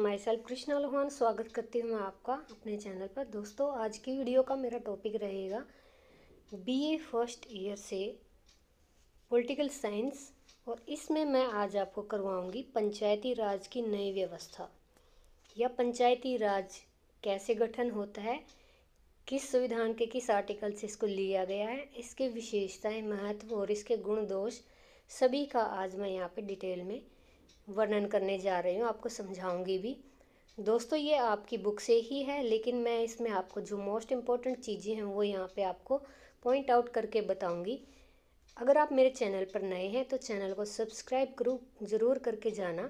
My self Krishna Lohan. स्वागत करती हूँ मैं आपका अपने चैनल पर। दोस्तों, आज की वीडियो का मेरा टॉपिक रहेगा बीए फर्स्ट ईयर से पॉलिटिकल साइंस, और इसमें मैं आज आपको करवाऊँगी पंचायती राज की नई व्यवस्था या पंचायती राज कैसे गठन होता है, किस संविधान के किस आर्टिकल से इसको लिया गया है, इसके विशेषताएं, महत्व और इसके गुण दोष सभी का आज मैं यहाँ पे डिटेल में वर्णन करने जा रही हूँ, आपको समझाऊंगी भी। दोस्तों, ये आपकी बुक से ही है, लेकिन मैं इसमें आपको जो मोस्ट इम्पोर्टेंट चीज़ें हैं वो यहाँ पे आपको पॉइंट आउट करके बताऊंगी। अगर आप मेरे चैनल पर नए हैं तो चैनल को सब्सक्राइब ज़रूर करके जाना,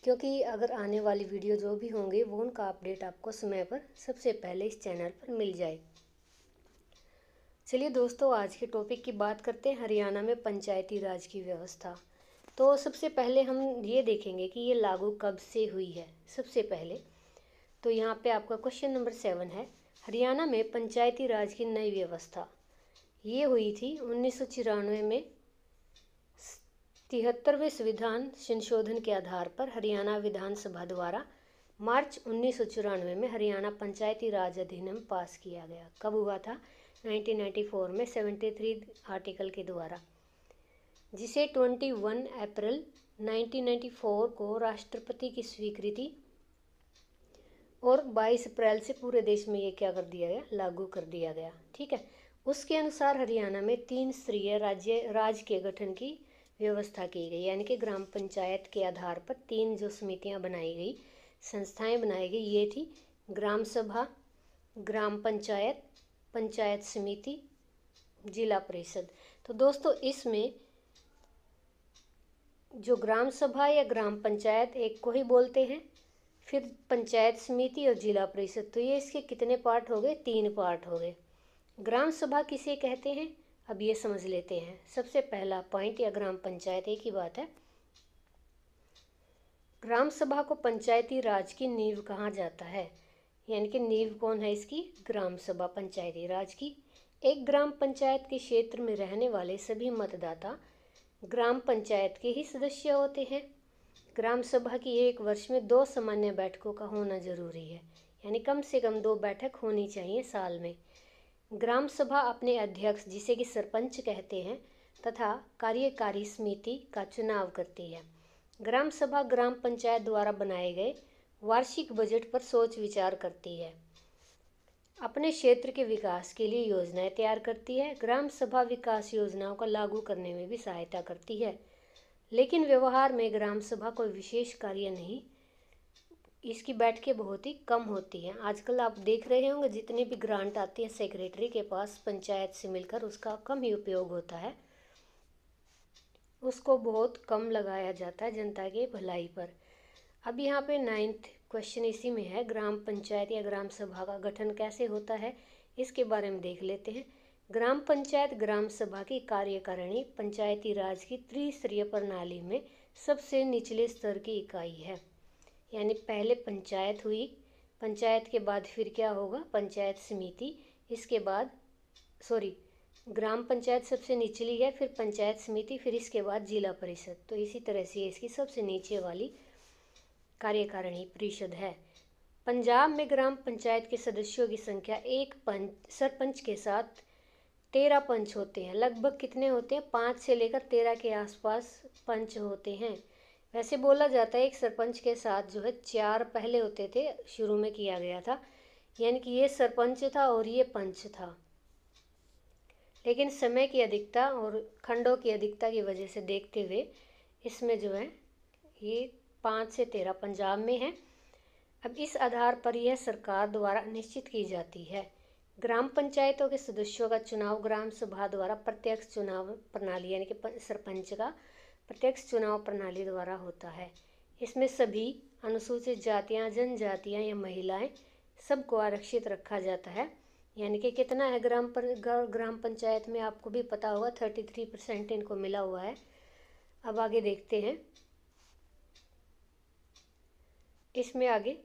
क्योंकि अगर आने वाली वीडियो जो भी होंगे वो उनका अपडेट आपको समय पर सबसे पहले इस चैनल पर मिल जाए। चलिए दोस्तों, आज के टॉपिक की बात करते हैं, हरियाणा में पंचायती राज की व्यवस्था। तो सबसे पहले हम ये देखेंगे कि ये लागू कब से हुई है। सबसे पहले तो यहाँ पे आपका क्वेश्चन नंबर 7 है, हरियाणा में पंचायती राज की नई व्यवस्था। ये हुई थी 1994 में 73वें संविधान संशोधन के आधार पर हरियाणा विधानसभा द्वारा मार्च 1994 में हरियाणा पंचायती राज अधिनियम पास किया गया। कब हुआ था? 1994 में 73 आर्टिकल के द्वारा, जिसे 21 अप्रैल 1994 को राष्ट्रपति की स्वीकृति और 22 अप्रैल से पूरे देश में ये क्या कर दिया गया? लागू कर दिया गया। ठीक है। उसके अनुसार हरियाणा में 3 स्तरीय राज के गठन की व्यवस्था की गई, यानी कि ग्राम पंचायत के आधार पर 3 जो समितियां बनाई गई, संस्थाएं बनाई गई, ये थी ग्राम सभा, ग्राम पंचायत, पंचायत समिति, जिला परिषद। तो दोस्तों, इसमें जो ग्राम सभा या ग्राम पंचायत एक को ही बोलते हैं, फिर पंचायत समिति और जिला परिषद, तो ये इसके कितने पार्ट हो गए? 3 पार्ट हो गए। ग्राम सभा किसे कहते हैं, अब ये समझ लेते हैं। सबसे पहला पॉइंट, या ग्राम पंचायत एक ही बात है। ग्राम सभा को पंचायती राज की नींव कहा जाता है, यानी कि नींव कौन है इसकी? ग्राम सभा पंचायती राज की। एक ग्राम पंचायत के क्षेत्र में रहने वाले सभी मतदाता ग्राम पंचायत के ही सदस्य होते हैं। ग्राम सभा की एक वर्ष में 2 सामान्य बैठकों का होना जरूरी है, यानी कम से कम 2 बैठक होनी चाहिए साल में। ग्राम सभा अपने अध्यक्ष, जिसे कि सरपंच कहते हैं, तथा कार्यकारी समिति का चुनाव करती है। ग्राम सभा ग्राम पंचायत द्वारा बनाए गए वार्षिक बजट पर सोच विचार करती है, अपने क्षेत्र के विकास के लिए योजनाएं तैयार करती है। ग्राम सभा विकास योजनाओं का लागू करने में भी सहायता करती है, लेकिन व्यवहार में ग्राम सभा कोई विशेष कार्य नहीं, इसकी बैठकें बहुत ही कम होती हैं। आजकल आप देख रहे होंगे जितनी भी ग्रांट आती है सेक्रेटरी के पास पंचायत से मिलकर, उसका कम ही उपयोग होता है, उसको बहुत कम लगाया जाता है जनता के भलाई पर। अब यहाँ पे 9th क्वेश्चन इसी में है, ग्राम पंचायत या ग्राम सभा का गठन कैसे होता है, इसके बारे में देख लेते हैं। ग्राम पंचायत ग्राम सभा की कार्यकारिणी पंचायती राज की त्रिस्तरीय प्रणाली में सबसे निचले स्तर की इकाई है, यानी पहले पंचायत हुई, पंचायत के बाद फिर क्या होगा? पंचायत समिति, इसके बाद ग्राम पंचायत सबसे निचली है, फिर पंचायत समिति, फिर इसके बाद जिला परिषद। तो इसी तरह से इसकी सबसे नीचे वाली कार्यकारिणी परिषद है। पंजाब में ग्राम पंचायत के सदस्यों की संख्या एक सरपंच के साथ 13 पंच होते हैं। लगभग कितने होते हैं? 5 से लेकर 13 के आसपास पंच होते हैं। वैसे बोला जाता है एक सरपंच के साथ जो है 4 पहले होते थे, शुरू में किया गया था, यानी कि ये सरपंच था और ये पंच था, लेकिन समय की अधिकता और खंडों की अधिकता की वजह से देखते हुए इसमें जो है ये 5 से 13 पंजाब में है। अब इस आधार पर यह सरकार द्वारा निश्चित की जाती है। ग्राम पंचायतों के सदस्यों का चुनाव ग्राम सभा द्वारा प्रत्यक्ष चुनाव प्रणाली, यानी कि सरपंच का प्रत्यक्ष चुनाव प्रणाली द्वारा होता है। इसमें सभी अनुसूचित जातियां, जनजातियां या महिलाएं सबको आरक्षित रखा जाता है, यानी कि कितना है ग्राम पंचायत में आपको भी पता होगा, 33% इनको मिला हुआ है। अब आगे देखते हैं, इसमें आगे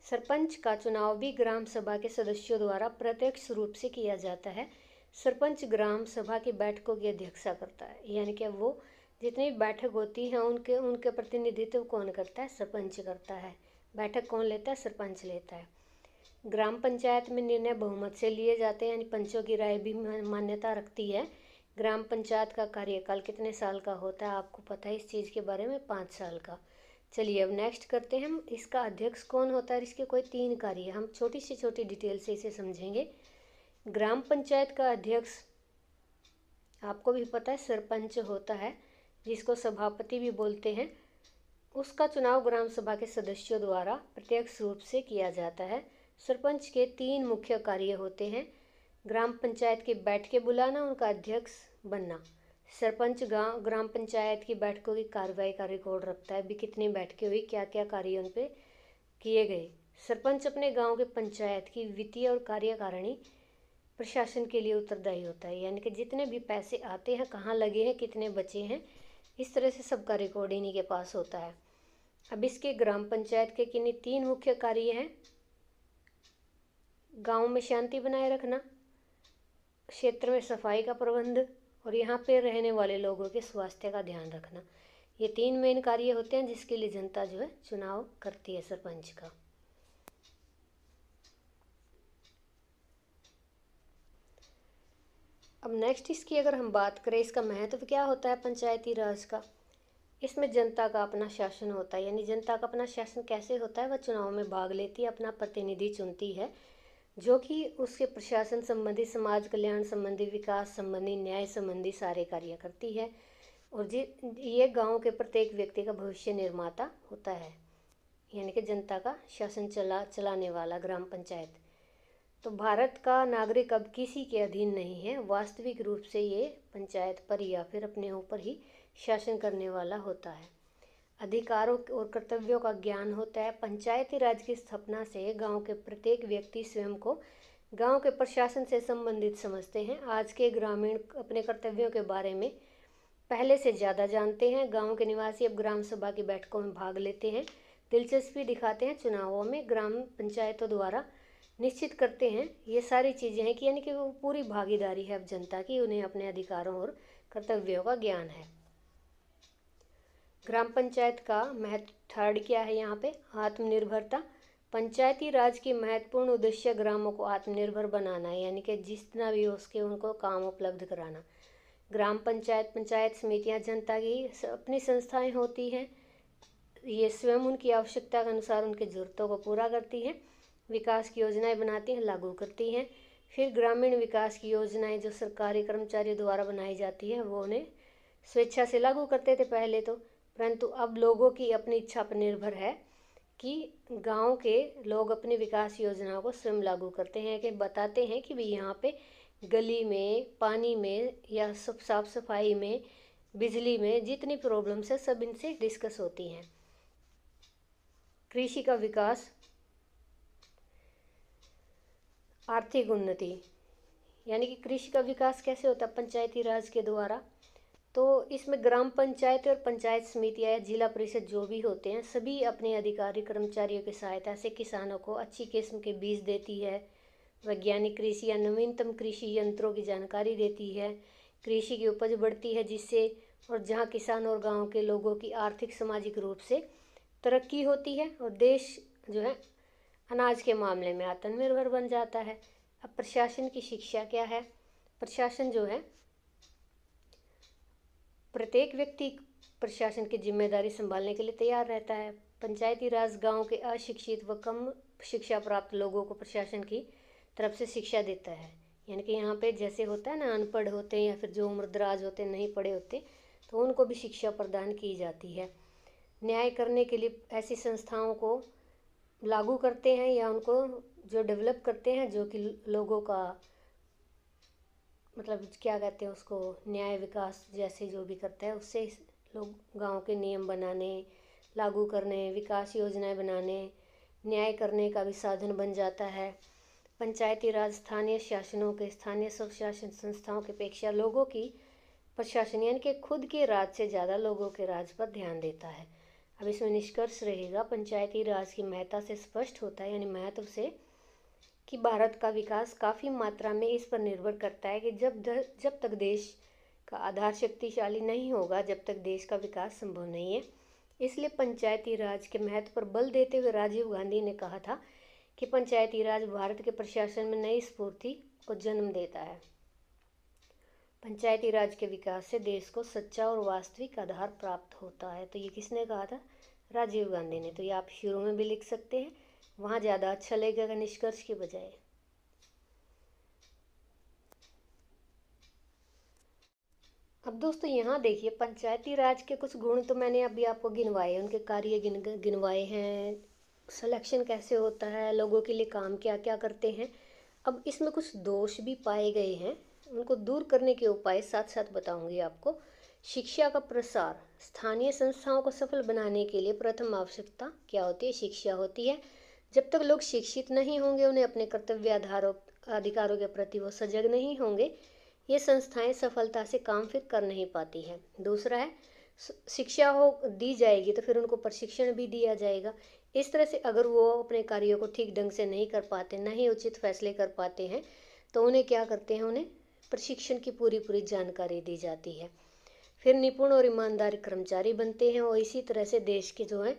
सरपंच का चुनाव भी ग्राम सभा के सदस्यों द्वारा प्रत्यक्ष रूप से किया जाता है। सरपंच ग्राम सभा की बैठकों की अध्यक्षता करता है, यानी कि वो जितनी भी बैठक होती है उनके उनके प्रतिनिधित्व कौन करता है? सरपंच करता है। बैठक कौन लेता है? सरपंच लेता है। ग्राम पंचायत में निर्णय बहुमत से लिए जाते हैं, यानी पंचों की राय भी मान्यता रखती है। ग्राम पंचायत का कार्यकाल कितने साल का होता है? आपको पता है इस चीज़ के बारे में? 5 साल का। चलिए अब नेक्स्ट करते हैं हम। इसका अध्यक्ष कौन होता है? इसके कोई 3 कार्य है, हम छोटी से छोटी डिटेल से इसे समझेंगे। ग्राम पंचायत का अध्यक्ष आपको भी पता है सरपंच होता है, जिसको सभापति भी बोलते हैं। उसका चुनाव ग्राम सभा के सदस्यों द्वारा प्रत्यक्ष रूप से किया जाता है। सरपंच के 3 मुख्य कार्य होते हैं। ग्राम पंचायत की बैठकें बुलाना, उनका अध्यक्ष बनना। सरपंच ग्राम पंचायत की बैठकों की कार्रवाई का रिकॉर्ड रखता है, भी कितनी बैठकें हुई, क्या क्या कार्य उन पे किए गए। सरपंच अपने गांव के पंचायत की वित्तीय और कार्यकारिणी प्रशासन के लिए उत्तरदायी होता है, यानी कि जितने भी पैसे आते हैं, कहाँ लगे हैं, कितने बचे हैं, इस तरह से सबका रिकॉर्ड इन्हीं के पास होता है। अब इसके ग्राम पंचायत के किन्हीं 3 मुख्य कार्य हैं। गांव में शांति बनाए रखना, क्षेत्र में सफाई का प्रबंध और यहाँ पे रहने वाले लोगों के स्वास्थ्य का ध्यान रखना। ये 3 मेन कार्य होते हैं जिसके लिए जनता जो है चुनाव करती है सरपंच का। अब नेक्स्ट इसकी अगर हम बात करें, इसका महत्व क्या होता है पंचायती राज का। इसमें जनता का अपना शासन होता है, यानी जनता का अपना शासन कैसे होता है? वह चुनाव में भाग लेती है, अपना प्रतिनिधि चुनती है, जो कि उसके प्रशासन संबंधी, समाज कल्याण संबंधी, विकास संबंधी, न्याय संबंधी सारे कार्य करती है। और ये गांव के प्रत्येक व्यक्ति का भविष्य निर्माता होता है, यानी कि जनता का शासन चलाने वाला ग्राम पंचायत। तो भारत का नागरिक अब किसी के अधीन नहीं है, वास्तविक रूप से ये पंचायत पर या फिर अपने ऊपर ही शासन करने वाला होता है। अधिकारों और कर्तव्यों का ज्ञान होता है। पंचायती राज की स्थापना से गांव के प्रत्येक व्यक्ति स्वयं को गांव के प्रशासन से संबंधित समझते हैं। आज के ग्रामीण अपने कर्तव्यों के बारे में पहले से ज़्यादा जानते हैं। गांव के निवासी अब ग्राम सभा की बैठकों में भाग लेते हैं, दिलचस्पी दिखाते हैं, चुनावों में ग्राम पंचायतों द्वारा निश्चित करते हैं। ये सारी चीज़ें हैं कि यानी कि वो पूरी भागीदारी है अब जनता की, उन्हें अपने अधिकारों और कर्तव्यों का ज्ञान है। ग्राम पंचायत का महत्व थर्ड क्या है यहाँ पे? आत्मनिर्भरता। पंचायती राज की महत्वपूर्ण उद्देश्य ग्रामों को आत्मनिर्भर बनाना है, यानी कि जितना भी हो सके उनको काम उपलब्ध कराना। ग्राम पंचायत, पंचायत समितियाँ जनता की अपनी संस्थाएं होती हैं। ये स्वयं उनकी आवश्यकता के अनुसार उनकी ज़रूरतों को पूरा करती हैं, विकास की योजनाएं बनाती हैं, लागू करती हैं। फिर ग्रामीण विकास की योजनाएं जो सरकारी कर्मचारियों द्वारा बनाई जाती है वो उन्हें स्वेच्छा से लागू करते थे पहले तो, परंतु अब लोगों की अपनी इच्छा पर निर्भर है कि गांव के लोग अपनी विकास योजनाओं को स्वयं लागू करते हैं, कि बताते हैं कि भाई यहाँ पे गली में, पानी में या साफ सफाई में, बिजली में जितनी प्रॉब्लम्स है सब इनसे डिस्कस होती हैं। कृषि का विकास, आर्थिक उन्नति, यानी कि कृषि का विकास कैसे होता है? पंचायती राज के द्वारा। तो इसमें ग्राम पंचायत और पंचायत समितियाँ या जिला परिषद जो भी होते हैं सभी अपने अधिकारी कर्मचारियों की सहायता से किसानों को अच्छी किस्म के बीज देती है, वैज्ञानिक कृषि या नवीनतम कृषि यंत्रों की जानकारी देती है, कृषि की उपज बढ़ती है जिससे, और जहाँ किसान और गांव के लोगों की आर्थिक सामाजिक रूप से तरक्की होती है और देश जो है अनाज के मामले में आत्मनिर्भर बन जाता है। अब प्रशासन की शिक्षा क्या है? प्रशासन जो है, प्रत्येक व्यक्ति प्रशासन की जिम्मेदारी संभालने के लिए तैयार रहता है। पंचायती राज गांव के अशिक्षित व कम शिक्षा प्राप्त लोगों को प्रशासन की तरफ से शिक्षा देता है, यानी कि यहाँ पे जैसे होता है ना, अनपढ़ होते हैं या फिर जो उम्रदराज होते हैं, नहीं पढ़े होते, तो उनको भी शिक्षा प्रदान की जाती है। न्याय करने के लिए ऐसी संस्थाओं को लागू करते हैं या उनको जो डेवलप करते हैं, जो कि लोगों का मतलब क्या कहते हैं उसको, न्याय विकास जैसे जो भी करता है, उससे लोग गांव के नियम बनाने, लागू करने, विकास योजनाएं बनाने, न्याय करने का भी साधन बन जाता है। पंचायती राज स्थानीय शासनों के, स्थानीय स्वशासन संस्थाओं की अपेक्षा लोगों की प्रशासन यानी कि खुद के राज से ज़्यादा लोगों के राज पर ध्यान देता है। अब इसमें निष्कर्ष रहेगा, पंचायती राज की महत्ता से स्पष्ट होता है, यानी महत्व से, कि भारत का विकास काफ़ी मात्रा में इस पर निर्भर करता है कि जब तक देश का आधार शक्तिशाली नहीं होगा जब तक देश का विकास संभव नहीं है। इसलिए पंचायती राज के महत्व पर बल देते हुए राजीव गांधी ने कहा था कि पंचायती राज भारत के प्रशासन में नई स्फूर्ति को जन्म देता है। पंचायती राज के विकास से देश को सच्चा और वास्तविक आधार प्राप्त होता है। तो ये किसने कहा था? राजीव गांधी ने। तो ये आप शुरू में भी लिख सकते हैं, वहाँ ज़्यादा अच्छा लगेगा निष्कर्ष की बजाय। अब दोस्तों यहाँ देखिए, पंचायती राज के कुछ गुण तो मैंने अभी आपको गिनवाए, उनके कार्य गिनवाए हैं, सिलेक्शन कैसे होता है, लोगों के लिए काम क्या क्या करते हैं। अब इसमें कुछ दोष भी पाए गए हैं, उनको दूर करने के उपाय साथ साथ बताऊंगी आपको। शिक्षा का प्रसार, स्थानीय संस्थाओं को सफल बनाने के लिए प्रथम आवश्यकता क्या होती है? शिक्षा होती है। जब तक लोग शिक्षित नहीं होंगे, उन्हें अपने कर्तव्य अधिकारों के प्रति वो सजग नहीं होंगे, ये संस्थाएं सफलता से काम फिर कर नहीं पाती है। दूसरा है, शिक्षा दी जाएगी तो फिर उनको प्रशिक्षण भी दिया जाएगा। इस तरह से अगर वो अपने कार्यों को ठीक ढंग से नहीं कर पाते, नहीं उचित फैसले कर पाते हैं, तो उन्हें क्या करते हैं, उन्हें प्रशिक्षण की पूरी जानकारी दी जाती है। फिर निपुण और ईमानदार कर्मचारी बनते हैं और इसी तरह से देश के जो है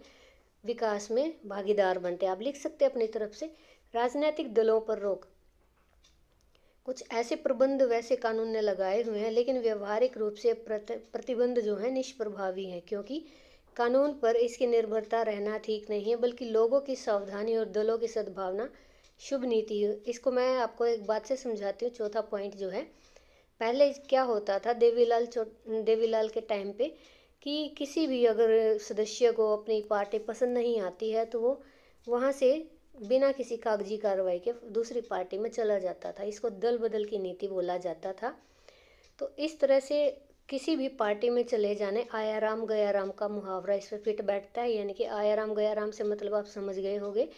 विकास में भागीदार बनते हैं। आप लिख सकते हैं अपनी तरफ से। राजनीतिक दलों पर रोक, कुछ ऐसे प्रबंध वैसे कानून ने लगाए हुए हैं, लेकिन व्यवहारिक रूप से प्रतिबंध जो है निष्प्रभावी हैं, क्योंकि कानून पर इसकी निर्भरता रहना ठीक नहीं है, बल्कि लोगों की सावधानी और दलों की सद्भावना शुभ नीति है। इसको मैं आपको एक बात से समझाती हूँ। चौथा पॉइंट जो है, पहले क्या होता था देवीलाल के टाइम पे, कि किसी भी अगर सदस्य को अपनी पार्टी पसंद नहीं आती है तो वो वहाँ से बिना किसी कागजी कार्रवाई के दूसरी पार्टी में चला जाता था। इसको दल बदल की नीति बोला जाता था। तो इस तरह से किसी भी पार्टी में चले जाने, आया राम गया राम का मुहावरा इस पर फिट बैठता है, यानी कि आया राम गया राम से मतलब आप समझ गए होंगे।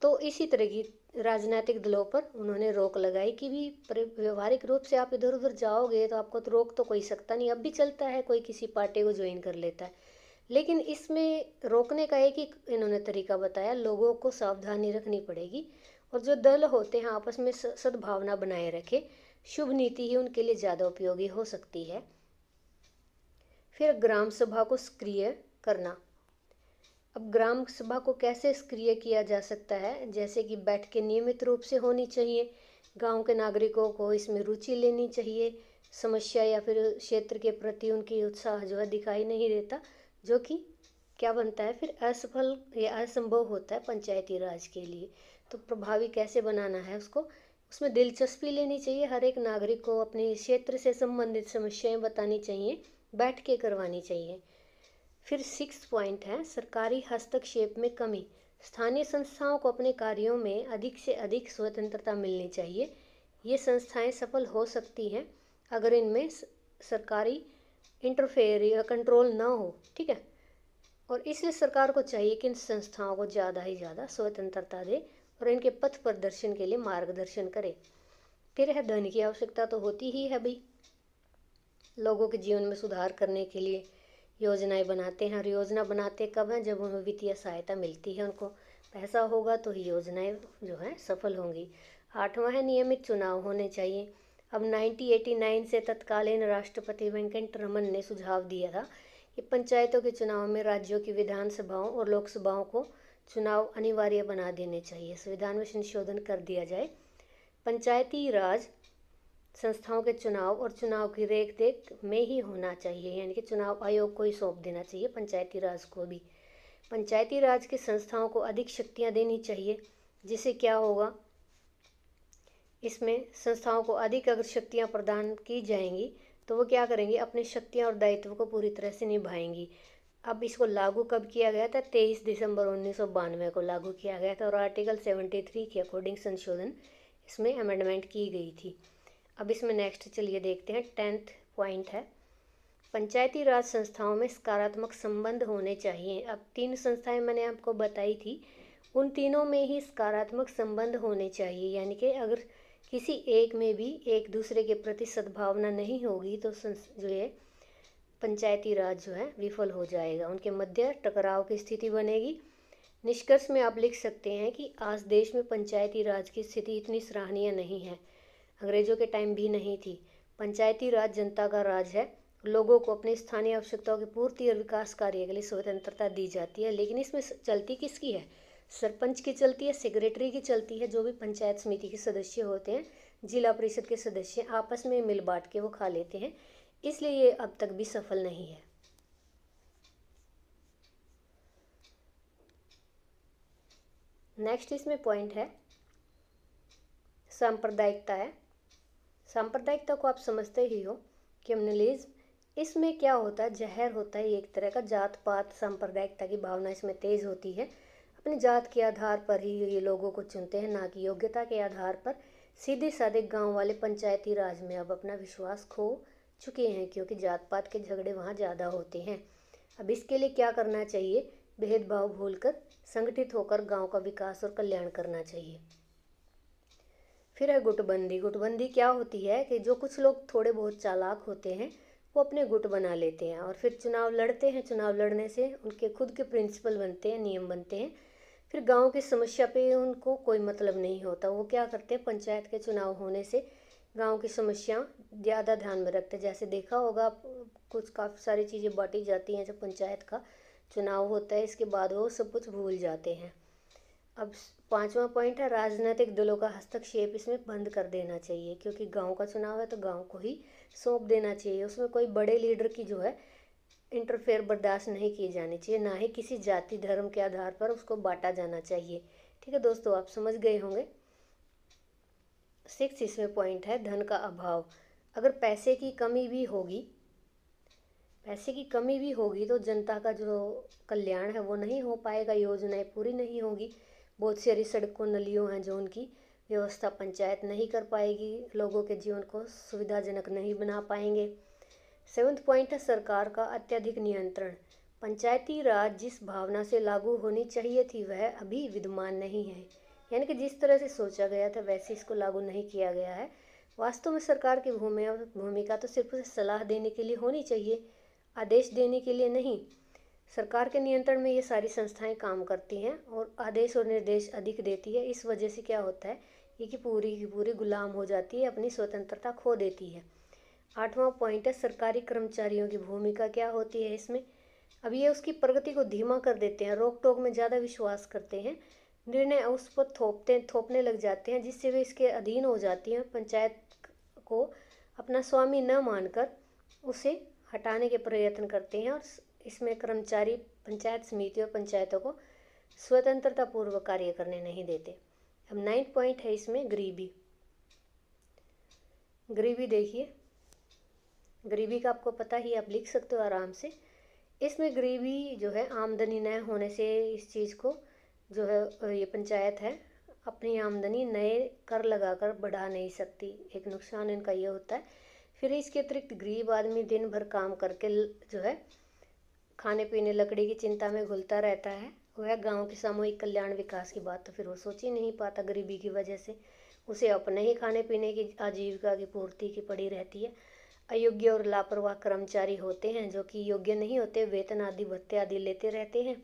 तो इसी तरह की राजनीतिक दलों पर उन्होंने रोक लगाई कि भी व्यवहारिक रूप से आप इधर उधर जाओगे तो आपको तो रोक तो कोई सकता नहीं। अब भी चलता है, कोई किसी पार्टी को ज्वाइन कर लेता है, लेकिन इसमें रोकने का एक ही इन्होंने तरीका बताया, लोगों को सावधानी रखनी पड़ेगी और जो दल होते हैं आपस में सद्भावना बनाए रखे, शुभ नीति ही उनके लिए ज़्यादा उपयोगी हो सकती है। फिर ग्राम सभा को सक्रिय करना। अब ग्राम सभा को कैसे सक्रिय किया जा सकता है? जैसे कि बैठकें नियमित रूप से होनी चाहिए, गांव के नागरिकों को इसमें रुचि लेनी चाहिए, समस्या या फिर क्षेत्र के प्रति उनकी उत्साह जो है दिखाई नहीं देता, जो कि क्या बनता है फिर असफल या असंभव होता है पंचायती राज के लिए। तो प्रभावी कैसे बनाना है उसको, उसमें दिलचस्पी लेनी चाहिए, हर एक नागरिक को अपने क्षेत्र से संबंधित समस्याएं बतानी चाहिए, बैठ के करवानी चाहिए। फिर 6 पॉइंट है, सरकारी हस्तक्षेप में कमी। स्थानीय संस्थाओं को अपने कार्यों में अधिक से अधिक स्वतंत्रता मिलनी चाहिए। ये संस्थाएं सफल हो सकती हैं अगर इनमें सरकारी इंटरफेयर या कंट्रोल ना हो, ठीक है। और इसलिए सरकार को चाहिए कि इन संस्थाओं को ज़्यादा ही ज़्यादा स्वतंत्रता दे और इनके पथ प्रदर्शन के लिए मार्गदर्शन करे। फिर है, धन की आवश्यकता तो होती ही है भाई, लोगों के जीवन में सुधार करने के लिए योजनाएं बनाते हैं, और योजना बनाते कब हैं? जब उन्हें वित्तीय सहायता मिलती है, उनको पैसा होगा तो ही योजनाएं जो है सफल होंगी। 8वां है, नियमित चुनाव होने चाहिए। अब 1989 से तत्कालीन राष्ट्रपति वेंकट रमन ने सुझाव दिया था कि पंचायतों के चुनाव में राज्यों की विधानसभाओं और लोकसभाओं को चुनाव अनिवार्य बना देने चाहिए, संविधान में संशोधन कर दिया जाए। पंचायती राज संस्थाओं के चुनाव और चुनाव की रेख देख में ही होना चाहिए, यानी कि चुनाव आयोग को ही सौंप देना चाहिए पंचायती राज को भी। पंचायती राज की संस्थाओं को अधिक शक्तियां देनी चाहिए, जिससे क्या होगा, इसमें संस्थाओं को अधिक अगर शक्तियां प्रदान की जाएंगी तो वो क्या करेंगी, अपनी शक्तियां और दायित्व को पूरी तरह से निभाएंगी। अब इसको लागू कब किया गया था? 23 दिसंबर 1992 को लागू किया गया था और आर्टिकल 73 के अकॉर्डिंग संशोधन इसमें अमेंडमेंट की गई थी। अब इसमें नेक्स्ट चलिए देखते हैं, 10th पॉइंट है, पंचायती राज संस्थाओं में सकारात्मक संबंध होने चाहिए। अब 3 संस्थाएं मैंने आपको बताई थी, उन तीनों में ही सकारात्मक संबंध होने चाहिए, यानी कि अगर किसी एक में भी एक दूसरे के प्रति सद्भावना नहीं होगी तो जो है पंचायती राज जो है विफल हो जाएगा, उनके मध्य टकराव की स्थिति बनेगी। निष्कर्ष में आप लिख सकते हैं कि आज देश में पंचायती राज की स्थिति इतनी सराहनीय नहीं है, अंग्रेजों के टाइम भी नहीं थी। पंचायती राज जनता का राज है। लोगों को अपनी स्थानीय आवश्यकताओं की पूर्ति और विकास कार्य के लिए स्वतंत्रता दी जाती है। लेकिन इसमें चलती किसकी है? सरपंच की चलती है, सेक्रेटरी की चलती है। जो भी पंचायत समिति के सदस्य होते हैं, जिला परिषद के सदस्य, आपस में मिल बांट के वो खा लेते हैं, इसलिए ये अब तक भी सफल नहीं है। नेक्स्ट इसमें पॉइंट है सांप्रदायिकता है। सांप्रदायिकता को आप समझते ही हो, कम्युनलिज्म। इसमें क्या होता है? जहर होता है एक तरह का। जात पात सांप्रदायिकता की भावना इसमें तेज होती है। अपनी जात के आधार पर ही ये लोगों को चुनते हैं, ना कि योग्यता के आधार पर। सीधे साधे गांव वाले पंचायती राज में अब अपना विश्वास खो चुके हैं, क्योंकि जात पात के झगड़े वहाँ ज़्यादा होते हैं। अब इसके लिए क्या करना चाहिए? भेदभाव भूलकर संगठित होकर गांव का विकास और कल्याण करना चाहिए। फिर है गुटबंदी। गुटबंदी क्या होती है कि जो कुछ लोग थोड़े बहुत चालाक होते हैं वो अपने गुट बना लेते हैं और फिर चुनाव लड़ते हैं। चुनाव लड़ने से उनके खुद के प्रिंसिपल बनते हैं, नियम बनते हैं। फिर गांव की समस्या पे उनको कोई मतलब नहीं होता। वो क्या करते हैं? पंचायत के चुनाव होने से गांव की समस्या ज़्यादा ध्यान में रखते हैं। जैसे देखा होगा, कुछ काफ़ी सारी चीज़ें बांटी जाती हैं जब पंचायत का चुनाव होता है, इसके बाद वो सब कुछ भूल जाते हैं। अब 5वां पॉइंट है राजनीतिक दलों का हस्तक्षेप। इसमें बंद कर देना चाहिए, क्योंकि गांव का चुनाव है तो गांव को ही सौंप देना चाहिए। उसमें कोई बड़े लीडर की जो है इंटरफेयर बर्दाश्त नहीं की जानी चाहिए, ना ही किसी जाति धर्म के आधार पर उसको बांटा जाना चाहिए। ठीक है दोस्तों, आप समझ गए होंगे। 6 इसमें पॉइंट है धन का अभाव। अगर पैसे की कमी भी होगी तो जनता का जो कल्याण है वो नहीं हो पाएगा, योजनाएं पूरी नहीं होगी। बहुत सारी सड़कों नलियों हैं जो उनकी व्यवस्था पंचायत नहीं कर पाएगी, लोगों के जीवन को सुविधाजनक नहीं बना पाएंगे। 7वां पॉइंट है सरकार का अत्यधिक नियंत्रण। पंचायती राज जिस भावना से लागू होनी चाहिए थी वह अभी विद्यमान नहीं है, यानी कि जिस तरह से सोचा गया था वैसे इसको लागू नहीं किया गया है। वास्तव में सरकार की भूमिका तो सिर्फ उसे सलाह देने के लिए होनी चाहिए, आदेश देने के लिए नहीं। सरकार के नियंत्रण में ये सारी संस्थाएं काम करती हैं और आदेश और निर्देश अधिक देती है। इस वजह से क्या होता है, ये कि पूरी की पूरी गुलाम हो जाती है, अपनी स्वतंत्रता खो देती है। 8वां पॉइंट है सरकारी कर्मचारियों की भूमिका क्या होती है इसमें। अब ये उसकी प्रगति को धीमा कर देते हैं, रोक टोक में ज़्यादा विश्वास करते हैं, निर्णय उस पर थोपने लग जाते हैं, जिससे वे इसके अधीन हो जाती हैं। पंचायत को अपना स्वामी न मानकर उसे हटाने के प्रयत्न करते हैं और इसमें कर्मचारी पंचायत समिति और पंचायतों को स्वतंत्रता पूर्वक कार्य करने नहीं देते। अब 9 पॉइंट है इसमें गरीबी। गरीबी देखिए, गरीबी का आपको पता ही, आप लिख सकते हो आराम से। इसमें गरीबी जो है आमदनी न होने से इस चीज़ को जो है ये पंचायत है अपनी आमदनी नए कर लगाकर बढ़ा नहीं सकती। एक नुकसान इनका ये होता है। फिर इसके अतिरिक्त गरीब आदमी दिन भर काम करके जो है खाने पीने लकड़ी की चिंता में घुलता रहता है। वह गांव के सामूहिक कल्याण विकास की बात तो फिर वो सोच ही नहीं पाता। गरीबी की वजह से उसे अपने ही खाने पीने की आजीविका की पूर्ति की पड़ी रहती है। अयोग्य और लापरवाह कर्मचारी होते हैं जो कि योग्य नहीं होते, वेतन आदि भत्ते आदि लेते रहते हैं।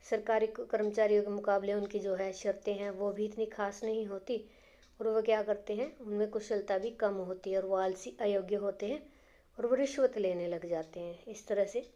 सरकारी कर्मचारियों के मुकाबले उनकी जो है शर्तें हैं वो भी इतनी खास नहीं होती और वो क्या करते हैं, उनमें कुशलता भी कम होती है और वो आलसी अयोग्य होते हैं और वो रिश्वत लेने लग जाते हैं। इस तरह से